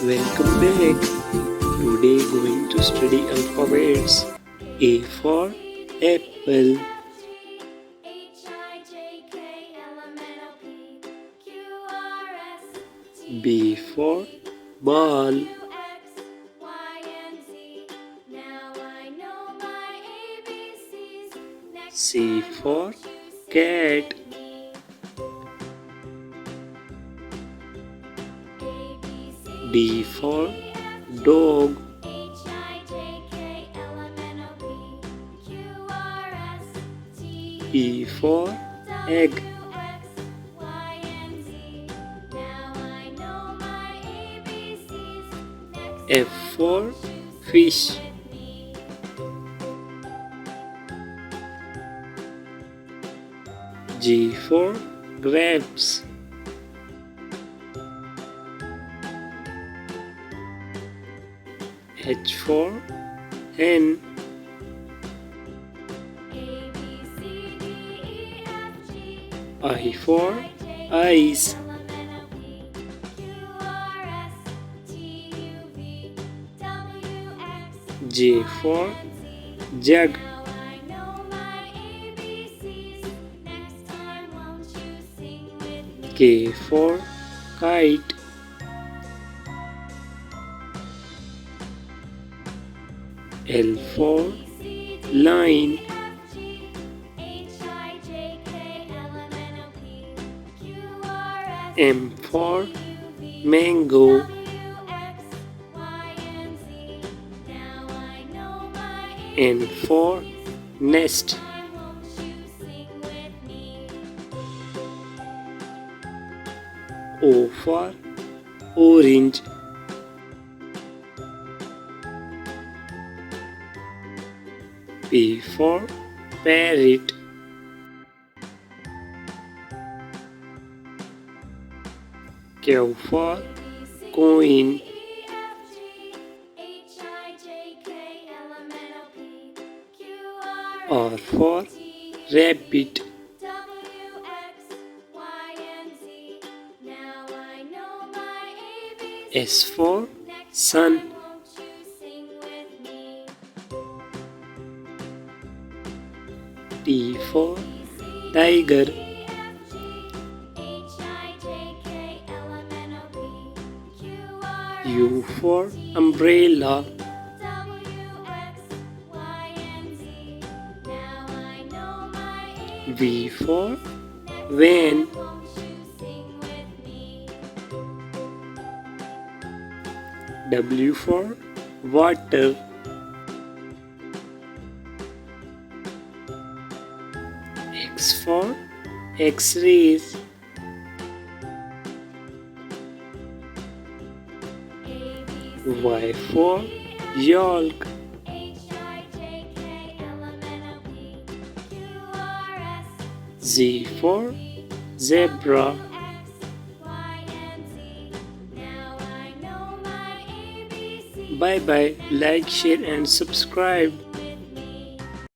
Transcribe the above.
Welcome back. Today going to study alphabets. A for apple. B for ball. C for cat. D for dog. E for egg. F for fish. G for grapes. H for hen. I for eyes. J for jug. K for kite. L for line. M for mango. N for nest. O for orange. P for parrot. Q for coin. R for rabbit. S for sun. T for tiger. U for umbrella. V for van. W for water. X for X-rays. Y for yolk. Z for zebra. Bye bye. Like, share and subscribe.